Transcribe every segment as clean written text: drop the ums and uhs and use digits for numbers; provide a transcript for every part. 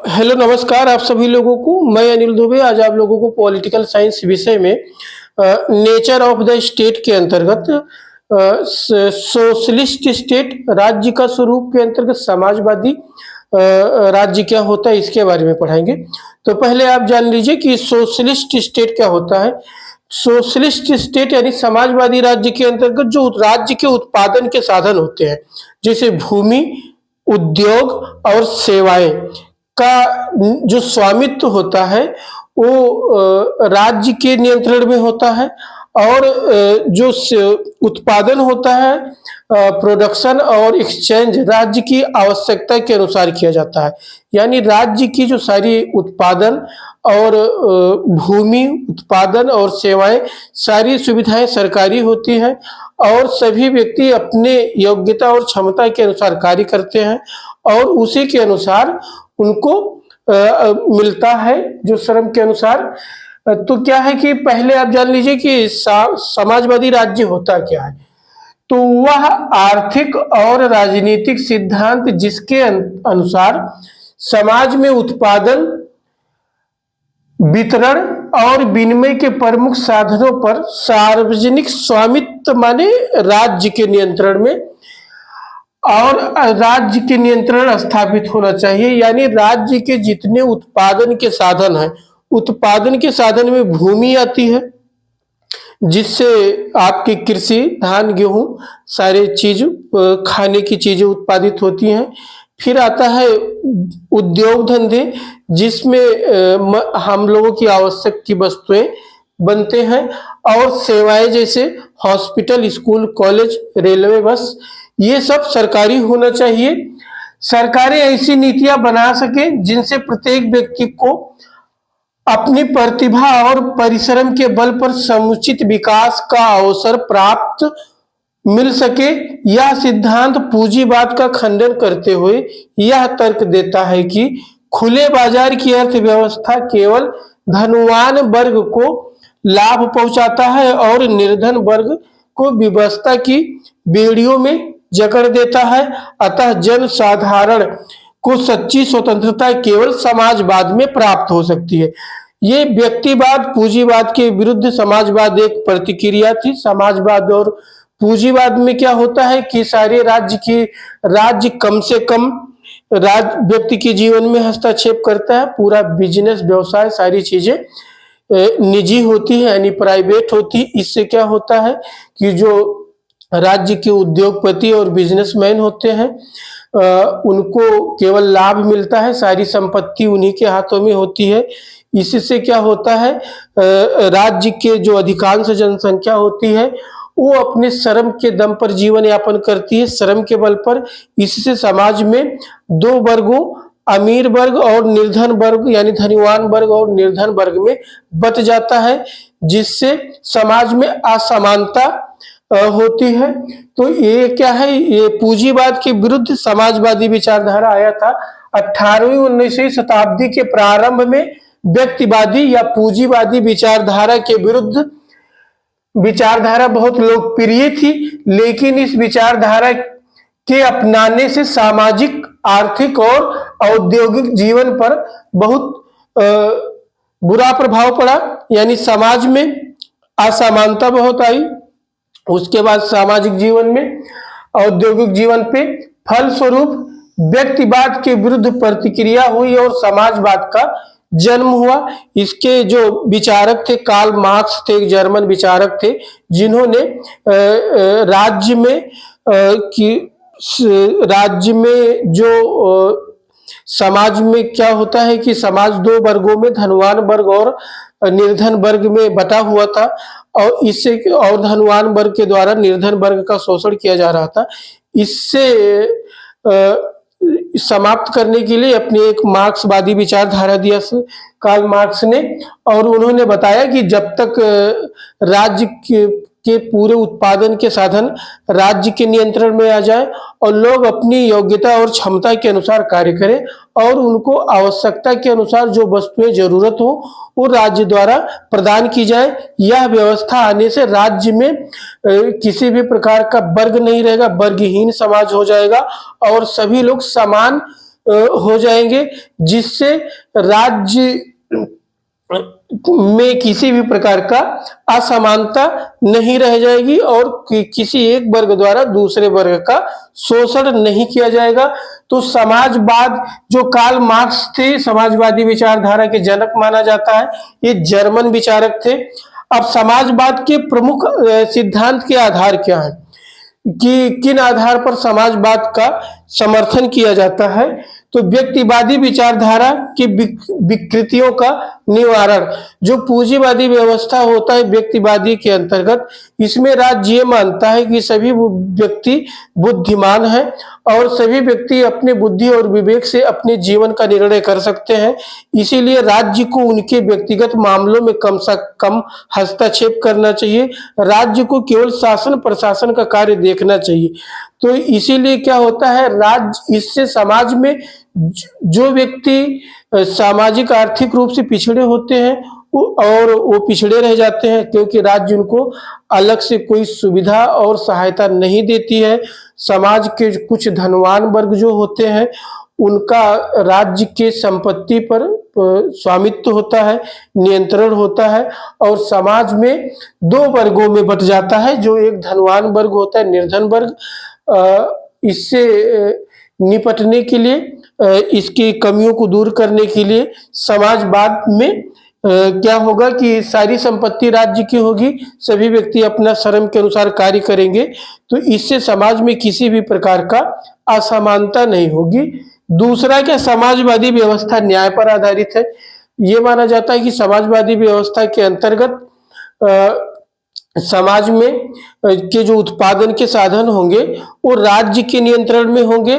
Hello नमस्कार आप सभी लोगों को। मैं अनिल दुबे आज आप लोगों को पॉलिटिकल साइंस विषय में नेचर ऑफ द स्टेट के अंतर्गत सोशलिस्ट स्टेट राज्य का स्वरूप के अंतर्गत समाजवादी राज्य क्या होता है इसके बारे में पढ़ाएंगे। तो पहले आप जान लीजिए कि सोशलिस्ट स्टेट क्या होता है। सोशलिस्ट स्टेट यानी समाजवादी राज्य के अंतर्गत जो राज्य के उत्पादन के साधन होते हैं जैसे भूमि, उद्योग और सेवाएं का जो स्वामित्व होता है वो राज्य के नियंत्रण में होता है। और जो उत्पादन होता है प्रोडक्शन और एक्सचेंज राज्य की आवश्यकता के अनुसार किया जाता है। यानी राज्य की जो सारी उत्पादन और भूमि उत्पादन और सेवाएं सारी सुविधाएं सरकारी होती हैं और सभी व्यक्ति अपने योग्यता और क्षमता के अनुसार कार्य करते हैं और उसी के अनुसार उनको मिलता है जो श्रम के अनुसार। तो क्या है कि पहले आप जान लीजिए कि समाजवादी राज्य होता क्या है। तो वह आर्थिक और राजनीतिक सिद्धांत जिसके अनुसार समाज में उत्पादन, वितरण और विनिमय के प्रमुख साधनों पर सार्वजनिक स्वामित्व माने राज्य के नियंत्रण में और राज्य के नियंत्रण स्थापित होना चाहिए। यानी राज्य के जितने उत्पादन के साधन हैं, उत्पादन के साधन में भूमि आती है जिससे आपकी कृषि, धान, गेहूं सारे चीज खाने की चीजें उत्पादित होती हैं। फिर आता है उद्योग धंधे जिसमें हम लोगों की आवश्यक की वस्तुएं बनते हैं और सेवाएं जैसे हॉस्पिटल, स्कूल, कॉलेज, रेलवे, बस ये सब सरकारी होना चाहिए। सरकारें ऐसी नीतियां बना सके जिनसे प्रत्येक व्यक्ति को अपनी प्रतिभा और परिश्रम के बल पर समुचित विकास का अवसर प्राप्त मिल सके। यह सिद्धांत पूंजीवाद का खंडन करते हुए यह तर्क देता है कि खुले बाजार की अर्थव्यवस्था केवल धनवान वर्ग को लाभ पहुंचाता है और निर्धन वर्ग को विवशता की बेड़ियों में जकड़ देता है। अतः जन साधारण को सच्ची स्वतंत्रता केवल समाजवाद में प्राप्त हो सकती है। ये व्यक्तिवाद पूंजीवाद के विरुद्ध समाजवाद एक प्रतिक्रिया थी। समाजवाद और पूंजीवाद में क्या होता है कि सारे राज्य कम से कम व्यक्ति के जीवन में हस्तक्षेप करता है। पूरा बिजनेस, व्यवसाय, सारी चीजें निजी होती है यानी प्राइवेट होती। इससे क्या होता है कि जो राज्य के उद्योगपति और बिजनेसमैन होते हैं उनको केवल लाभ मिलता है, सारी संपत्ति उन्हीं के हाथों में होती है। इससे क्या होता है राज्य के जो अधिकांश जनसंख्या होती है वो अपने श्रम के दम पर जीवन यापन करती है, श्रम के बल पर। इससे समाज में दो वर्गों, अमीर वर्ग और निर्धन वर्ग यानी धनवान वर्ग और निर्धन वर्ग में बंट जाता है जिससे समाज में असमानता होती है। तो ये क्या है, ये पूंजीवाद के विरुद्ध समाजवादी विचारधारा आया था 18वीं 19वीं शताब्दी के प्रारंभ में। व्यक्तिवादी या पूंजीवादी विचारधारा के विरुद्ध विचारधारा बहुत लोकप्रिय थी, लेकिन इस विचारधारा के अपनाने से सामाजिक, आर्थिक और औद्योगिक जीवन पर बहुत बुरा प्रभाव पड़ा। यानी समाज में असमानता बहुत आई। उसके बाद सामाजिक जीवन में, औद्योगिक जीवन पे फलस्वरूप व्यक्तिवाद के विरुद्ध प्रतिक्रिया हुई और समाजवाद का जन्म हुआ। इसके जो विचारक थे कार्ल मार्क्स थे, एक जर्मन विचारक थे जिन्होंने राज्य में जो समाज में क्या होता है कि समाज दो वर्गों में, धनवान वर्ग और निर्धन वर्ग में बटा हुआ था और इससे और धनवान वर्ग के द्वारा निर्धन वर्ग का शोषण किया जा रहा था। इससे समाप्त करने के लिए अपनी एक मार्क्सवादी विचारधारा दिया कार्ल मार्क्स ने और उन्होंने बताया कि जब तक राज्य के पूरे उत्पादन के साधन राज्य के नियंत्रण में आ जाए और लोग अपनी योग्यता और क्षमता के अनुसार कार्य करें और उनको आवश्यकता के अनुसार जो वस्तुएं जरूरत हो वो राज्य द्वारा प्रदान की जाए, यह व्यवस्था आने से राज्य में किसी भी प्रकार का वर्ग नहीं रहेगा, वर्गहीन समाज हो जाएगा और सभी लोग समान हो जाएंगे, जिससे राज्य में किसी भी प्रकार का असमानता नहीं रह जाएगी और किसी एक वर्ग द्वारा दूसरे वर्ग का शोषण नहीं किया जाएगा। तो समाजवाद, जो कार्ल मार्क्स थे, समाजवादी विचारधारा के जनक माना जाता है, ये जर्मन विचारक थे। अब समाजवाद के प्रमुख सिद्धांत के आधार क्या है, कि किन आधार पर समाजवाद का समर्थन किया जाता है? तो व्यक्तिवादी विचारधारा की विकृतियों का निवारण। जो पूंजीवादी व्यवस्था होता है व्यक्तिवादी के अंतर्गत, इसमें राज्य ये मानता है कि सभी व्यक्ति बुद्धिमान हैं और सभी व्यक्ति अपने बुद्धि और विवेक से अपने जीवन का निर्णय कर सकते हैं। इसीलिए राज्य को उनके व्यक्तिगत मामलों में कम से कम हस्तक्षेप करना चाहिए। राज्य को केवल शासन प्रशासन का कार्य देखना चाहिए। तो इसीलिए क्या होता है, राज्य, इससे समाज में जो व्यक्ति सामाजिक आर्थिक रूप से पिछड़े होते हैं और वो पिछड़े रह जाते हैं, क्योंकि राज्य उनको अलग से कोई सुविधा और सहायता नहीं देती है। समाज के कुछ धनवान वर्ग जो होते हैं, उनका राज्य के संपत्ति पर स्वामित्व होता है, नियंत्रण होता है, और समाज में दो वर्गों में बट जाता है। जो एक धनवान वर्ग होता है, निर्धन वर्ग, इससे निपटने के लिए, इसकी कमियों को दूर करने के लिए समाजवाद में क्या होगा कि सारी संपत्ति राज्य की होगी, सभी व्यक्ति अपना श्रम के अनुसार कार्य करेंगे, तो इससे समाज में किसी भी प्रकार का असमानता नहीं होगी। दूसरा क्या, समाजवादी व्यवस्था न्याय पर आधारित है। ये माना जाता है कि समाजवादी व्यवस्था के अंतर्गत समाज में के जो उत्पादन के साधन होंगे वो राज्य के नियंत्रण में होंगे,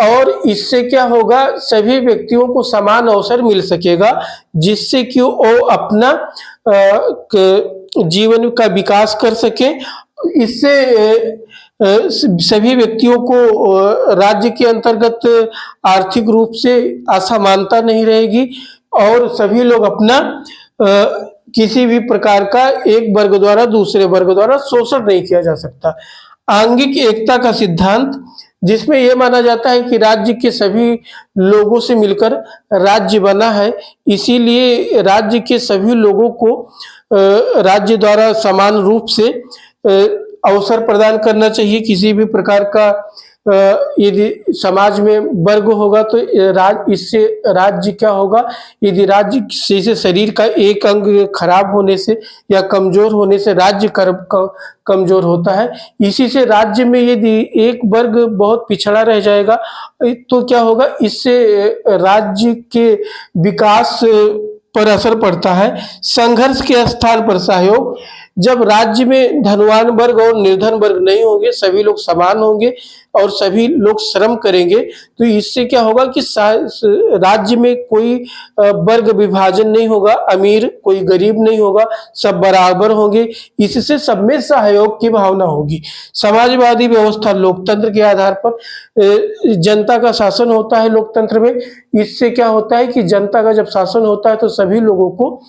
और इससे क्या होगा, सभी व्यक्तियों को समान अवसर मिल सकेगा, जिससे कि वो अपना जीवन का विकास कर सके। इससे सभी व्यक्तियों को राज्य के अंतर्गत आर्थिक रूप से असमानता नहीं रहेगी और सभी लोग अपना किसी भी प्रकार का एक वर्ग द्वारा दूसरे वर्ग द्वारा शोषण नहीं किया जा सकता। आंगिक एकता का सिद्धांत, जिसमें यह माना जाता है कि राज्य के सभी लोगों से मिलकर राज्य बना है, इसीलिए राज्य के सभी लोगों को राज्य द्वारा समान रूप से अवसर प्रदान करना चाहिए। किसी भी प्रकार का यदि समाज में वर्ग होगा तो इससे राज्य क्या होगा, यदि राज्य से शरीर का एक अंग खराब होने से या कमजोर होने से राज्य कमजोर होता है। इसी से राज्य में यदि एक वर्ग बहुत पिछड़ा रह जाएगा तो क्या होगा, इससे राज्य के विकास पर असर पड़ता है। संघर्ष के स्थान पर सहयोग, जब राज्य में धनवान वर्ग और निर्धन वर्ग नहीं होंगे, सभी लोग समान होंगे और सभी लोग श्रम करेंगे, तो इससे क्या होगा कि राज्य में कोई वर्ग विभाजन नहीं होगा, अमीर कोई गरीब नहीं होगा, सब बराबर होंगे। इससे सब में सहयोग की भावना होगी। समाजवादी व्यवस्था लोकतंत्र के आधार पर जनता का शासन होता है लोकतंत्र में। इससे क्या होता है कि जनता का जब शासन होता है तो सभी लोगों को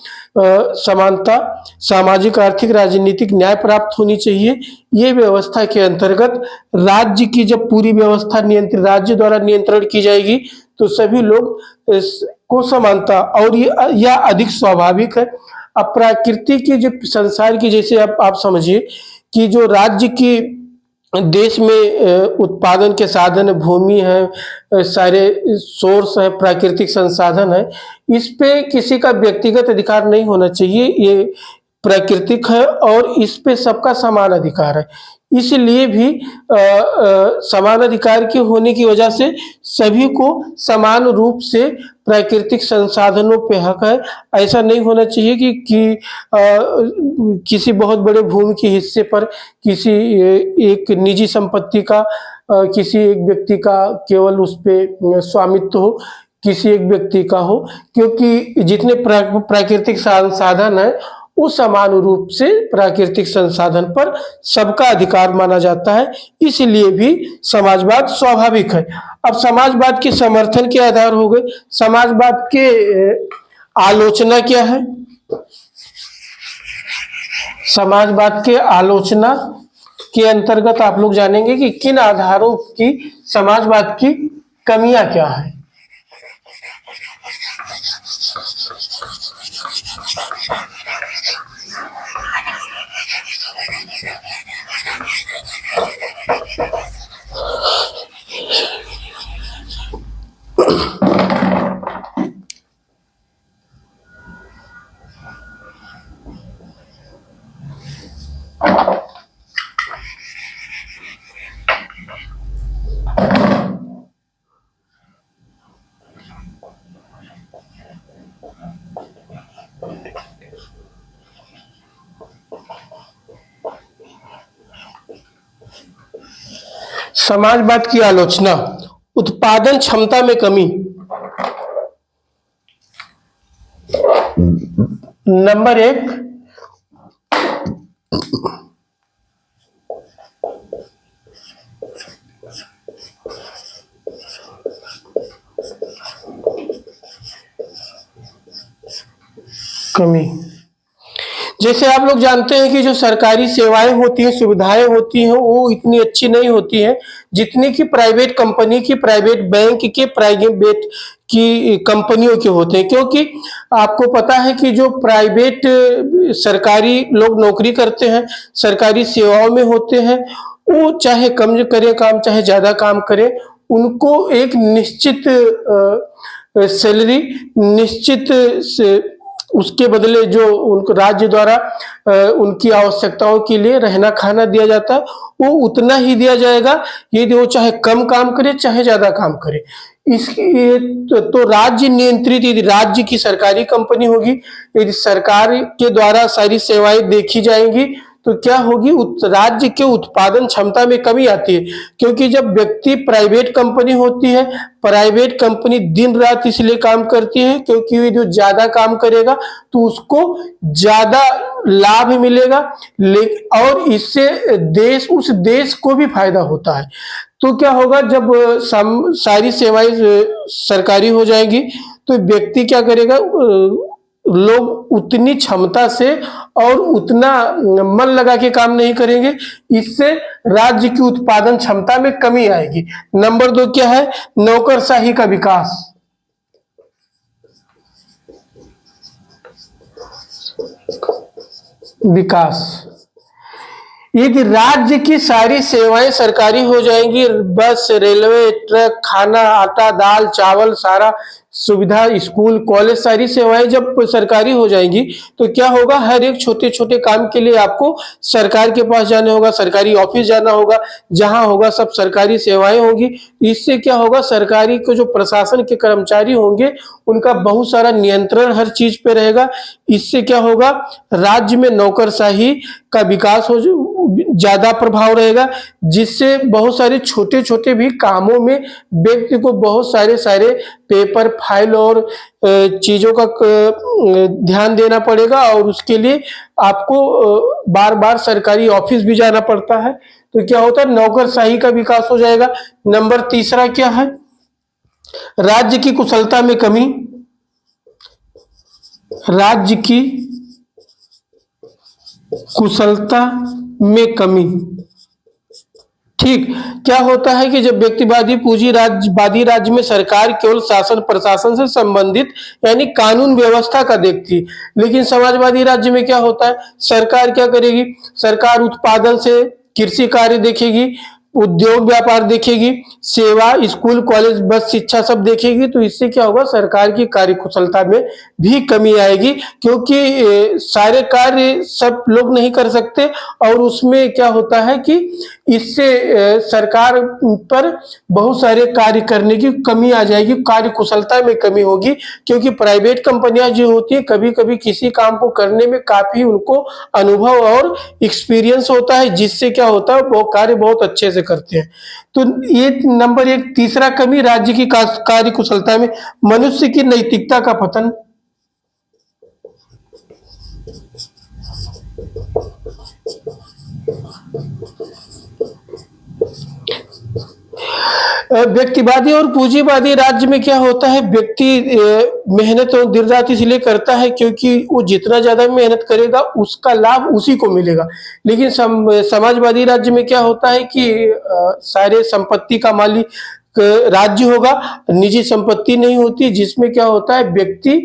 समानता, सामाजिक, आर्थिक, राजनीतिक न्याय प्राप्त होनी चाहिए। ये व्यवस्था के अंतर्गत राज्य की जब पूरी व्यवस्था नियंत्रित राज्य द्वारा नियंत्रण की जाएगी तो सभी लोग को समानता, और यह अधिक स्वाभाविक है। अब प्रकृति की जो संसार की, जैसे आप समझिए कि जो राज्य की देश में उत्पादन के साधन, भूमि है, सारे सोर्स है, प्राकृतिक संसाधन है, इस पे किसी का व्यक्तिगत अधिकार नहीं होना चाहिए। ये प्राकृतिक है और इस पे सबका समान अधिकार है। इसलिए भी समान अधिकार के होने की वजह से सभी को समान रूप से प्राकृतिक संसाधनों पे हक है। ऐसा नहीं होना चाहिए कि किसी बहुत बड़े भूमि के हिस्से पर किसी एक निजी संपत्ति का किसी एक व्यक्ति का केवल उस पे स्वामित्व हो, किसी एक व्यक्ति का हो, क्योंकि जितने प्राकृतिक संसाधन है उस समान रूप से प्राकृतिक संसाधन पर सबका अधिकार माना जाता है। इसलिए भी समाजवाद स्वाभाविक है। अब समाजवाद के समर्थन के आधार हो गए। समाजवाद के आलोचना क्या है? समाजवाद के आलोचना के अंतर्गत आप लोग जानेंगे कि किन आधारों की समाजवाद की कमियां क्या है। समाजवाद की आलोचना, उत्पादन क्षमता में कमी। नंबर 1, कमी। जैसे आप लोग जानते हैं कि जो सरकारी सेवाएं होती हैं, सुविधाएं होती हैं, वो इतनी अच्छी नहीं होती हैं जितनी कि प्राइवेट कंपनी की, प्राइवेट बैंक के, प्राइवेट की कंपनियों के होते हैं। क्योंकि आपको पता है कि जो प्राइवेट सरकारी लोग नौकरी करते हैं, सरकारी सेवाओं में होते हैं, वो चाहे कम करे काम, चाहे ज्यादा काम करे, उनको एक निश्चित सैलरी, निश्चित उसके बदले जो उनको राज्य द्वारा उनकी आवश्यकताओं के लिए रहना खाना दिया जाता है, वो उतना ही दिया जाएगा, यदि वो चाहे कम काम करे चाहे ज्यादा काम करे। तो राज्य नियंत्रित, यदि राज्य की सरकारी कंपनी होगी, यदि सरकार के द्वारा सारी सेवाएं देखी जाएंगी, तो क्या होगी, राज्य के उत्पादन क्षमता में कमी आती है। क्योंकि जब व्यक्ति, प्राइवेट कंपनी होती है, प्राइवेट कंपनी दिन रात इसलिए काम करती है क्योंकि वो जो ज्यादा काम करेगा तो उसको ज्यादा लाभ मिलेगा, और इससे उस देश को भी फायदा होता है। तो क्या होगा, जब सारी सेवाएं सरकारी हो जाएंगी तो व्यक्ति क्या करेगा, लोग उतनी क्षमता से और उतना मन लगा के काम नहीं करेंगे, इससे राज्य की उत्पादन क्षमता में कमी आएगी। नंबर 2 क्या है, नौकरशाही का विकास। यदि राज्य की सारी सेवाएं सरकारी हो जाएंगी, बस, रेलवे, ट्रक, खाना, आटा, दाल, चावल, सारा सुविधा, स्कूल, कॉलेज, सारी सेवाएं जब सरकारी हो जाएंगी, तो क्या होगा, हर एक छोटे छोटे काम के लिए आपको सरकार के पास जाना होगा, सरकारी ऑफिस जाना होगा, जहां होगा सब सरकारी सेवाएं होगी। इससे क्या होगा, सरकारी को जो प्रशासन के कर्मचारी होंगे उनका बहुत सारा नियंत्रण हर चीज पे रहेगा। इससे क्या होगा, राज्य में नौकरशाही का विकास हो, ज्यादा प्रभाव रहेगा, जिससे बहुत सारे छोटे छोटे भी कामों में व्यक्ति को बहुत सारे पेपर, फाइल और चीजों का ध्यान देना पड़ेगा, और उसके लिए आपको बार बार सरकारी ऑफिस भी जाना पड़ता है। तो क्या होता है, नौकरशाही का विकास हो जाएगा। नंबर 3 क्या है, राज्य की कुशलता में कमी। राज्य की कुशलता में कमी। ठीक, क्या होता है कि जब व्यक्तिवादी पूंजीवादी राज्य में सरकार केवल शासन प्रशासन से संबंधित यानी कानून व्यवस्था का देखती है, लेकिन समाजवादी राज्य में क्या होता है, सरकार क्या करेगी, सरकार उत्पादन से कृषि कार्य देखेगी, उद्योग व्यापार देखेगी, सेवा, स्कूल, कॉलेज, बस, शिक्षा सब देखेगी। तो इससे क्या होगा, सरकार की कार्यकुशलता में भी कमी आएगी, क्योंकि सारे कार्य सब लोग नहीं कर सकते, और उसमें क्या होता है कि इससे सरकार पर बहुत सारे कार्य करने की कमी आ जाएगी, कार्य कुशलता में कमी होगी। क्योंकि प्राइवेट कंपनियां जो होती है, कभी कभी किसी काम को करने में काफी उनको अनुभव और एक्सपीरियंस होता है, जिससे क्या होता है, वो कार्य बहुत अच्छे से करते हैं। तो ये नंबर 1, तीसरा कमी राज्य की कार्य कुशलता में, मनुष्य की नैतिकता का पतन। व्यक्तिवादी और पूंजीवादी राज्य में क्या होता है, व्यक्ति मेहनत और दिन रात इसलिए करता है क्योंकि वो जितना ज्यादा मेहनत करेगा उसका लाभ उसी को मिलेगा। लेकिन समाजवादी राज्य में क्या होता है कि सारे संपत्ति का मालिक राज्य होगा, निजी संपत्ति नहीं होती, जिसमें क्या होता है, व्यक्ति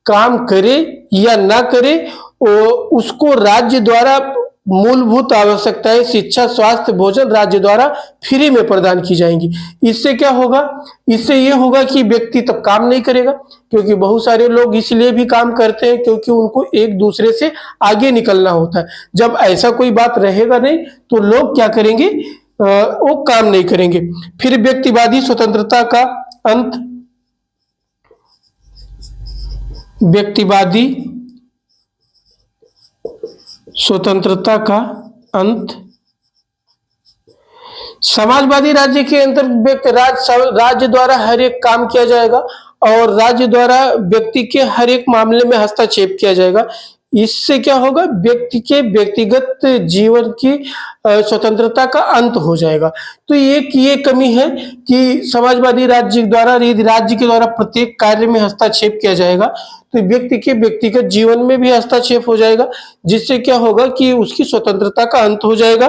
काम करे या ना करे, उसको राज्य द्वारा मूलभूत आवश्यकताएं, शिक्षा, स्वास्थ्य, भोजन राज्य द्वारा फ्री में प्रदान की जाएंगी। इससे क्या होगा, इससे ये होगा कि व्यक्ति तब काम नहीं करेगा, क्योंकि बहुत सारे लोग इसलिए भी काम करते हैं क्योंकि उनको एक दूसरे से आगे निकलना होता है। जब ऐसा कोई बात रहेगा नहीं तो लोग क्या करेंगे, वो काम नहीं करेंगे। फिर व्यक्तिवादी स्वतंत्रता का अंत। व्यक्तिवादी स्वतंत्रता का अंत, समाजवादी राज्य के अंतर्गत राज्य द्वारा हर एक काम किया जाएगा और राज्य द्वारा व्यक्ति के हर एक मामले में हस्तक्षेप किया जाएगा। इससे क्या होगा, व्यक्ति के व्यक्तिगत जीवन की स्वतंत्रता का अंत हो जाएगा। तो एक ये कमी है कि समाजवादी राज्य द्वारा, यदि राज्य के द्वारा प्रत्येक कार्य में हस्तक्षेप किया जाएगा तो व्यक्ति के व्यक्तिगत जीवन में भी हस्तक्षेप हो जाएगा, जिससे क्या होगा कि उसकी स्वतंत्रता का अंत हो जाएगा।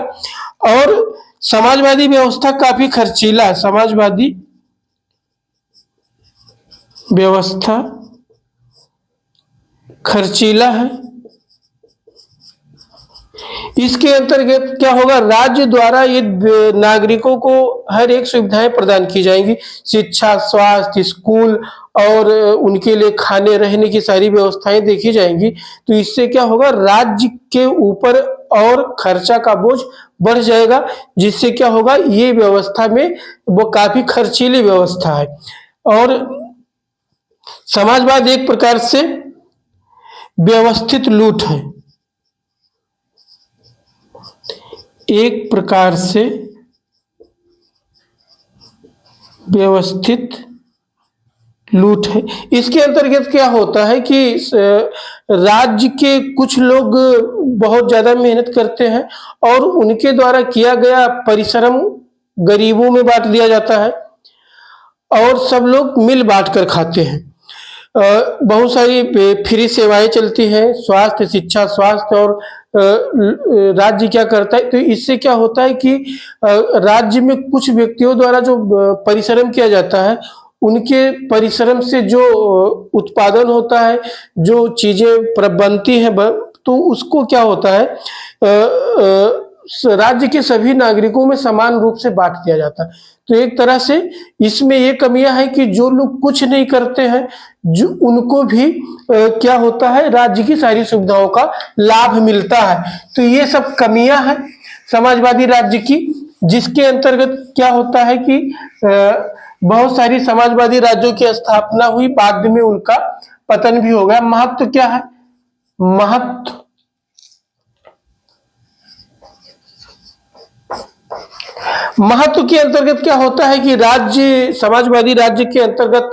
और समाजवादी व्यवस्था काफी खर्चीला है। समाजवादी व्यवस्था खर्चीला है। इसके अंतर्गत क्या होगा, राज्य द्वारा ये नागरिकों को हर एक सुविधाएं प्रदान की जाएंगी, शिक्षा, स्वास्थ्य, स्कूल और उनके लिए खाने रहने की सारी व्यवस्थाएं देखी जाएंगी। तो इससे क्या होगा, राज्य के ऊपर और खर्चा का बोझ बढ़ जाएगा, जिससे क्या होगा, ये व्यवस्था में वो काफी खर्चीली व्यवस्था है। और समाजवाद एक प्रकार से व्यवस्थित लूट है, एक प्रकार से व्यवस्थित लूट है। इसके अंतर्गत क्या होता है कि राज्य के कुछ लोग बहुत ज्यादा मेहनत करते हैं और उनके द्वारा किया गया परिश्रम गरीबों में बांट दिया जाता है और सब लोग मिल बांट कर खाते हैं। बहुत सारी फ्री सेवाएं चलती हैं, स्वास्थ्य, शिक्षा, स्वास्थ्य, और राज्य क्या करता है, तो इससे क्या होता है कि राज्य में कुछ व्यक्तियों द्वारा जो परिश्रम किया जाता है, उनके परिश्रम से जो उत्पादन होता है, जो चीजें बनती हैं, तो उसको क्या होता है, राज्य के सभी नागरिकों में समान रूप से बांट दिया जाता है। तो एक तरह से इसमें ये कमियां हैं कि जो लोग कुछ नहीं करते हैं, जो उनको भी क्या होता है, राज्य की सारी सुविधाओं का लाभ मिलता है। तो ये सब कमियां हैं समाजवादी राज्य की, जिसके अंतर्गत क्या होता है कि बहुत सारी समाजवादी राज्यों की स्थापना हुई, बाद में उनका पतन भी हो गया। महत्व क्या है, महत्व के अंतर्गत क्या होता है कि राज्य, समाजवादी राज्य के अंतर्गत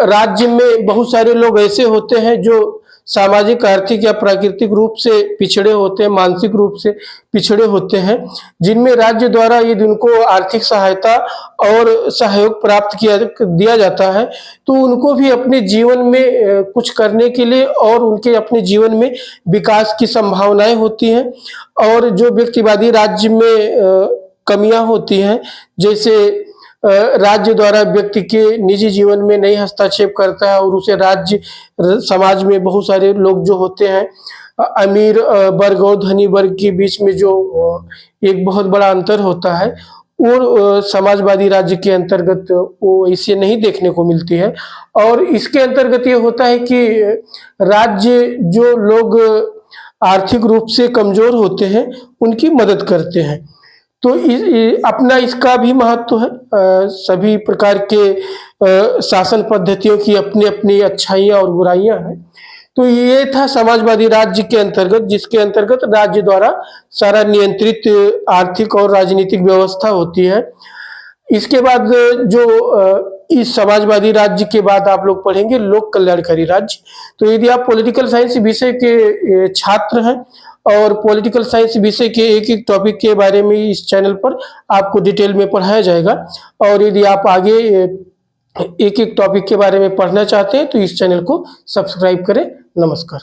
राज्य में बहुत सारे लोग ऐसे होते हैं जो सामाजिक, आर्थिक या प्राकृतिक रूप से पिछड़े होते हैं, मानसिक रूप से पिछड़े होते हैं, जिनमें राज्य द्वारा यदि उनको आर्थिक सहायता और सहयोग प्राप्त दिया जाता है, तो उनको भी अपने जीवन में कुछ करने के लिए और उनके अपने जीवन में विकास की संभावनाएं होती हैं। और जो व्यक्तिवादी राज्य में कमियां होती हैं, जैसे राज्य द्वारा व्यक्ति के निजी जीवन में नहीं हस्तक्षेप करता है और उसे राज्य, समाज में बहुत सारे लोग जो होते हैं, अमीर वर्ग और धनी वर्ग के बीच में जो एक बहुत बड़ा अंतर होता है, और समाजवादी राज्य के अंतर्गत वो इसे नहीं देखने को मिलती है। और इसके अंतर्गत ये होता है कि राज्य जो लोग आर्थिक रूप से कमजोर होते हैं उनकी मदद करते हैं। तो अपना इसका भी महत्व है। सभी प्रकार के शासन पद्धतियों की अपनी अपनी अच्छाइयाँ और बुराइयां हैं। तो ये था समाजवादी राज्य के अंतर्गत, जिसके अंतर्गत राज्य द्वारा सारा नियंत्रित आर्थिक और राजनीतिक व्यवस्था होती है। इसके बाद जो इस समाजवादी राज्य के बाद आप लोग पढ़ेंगे लोक कल्याणकारी राज्य। तो यदि आप पॉलिटिकल साइंस विषय के छात्र हैं और पॉलिटिकल साइंस विषय के एक एक टॉपिक के बारे में इस चैनल पर आपको डिटेल में पढ़ाया जाएगा, और यदि आप आगे एक एक टॉपिक के बारे में पढ़ना चाहते हैं तो इस चैनल को सब्सक्राइब करें। नमस्कार।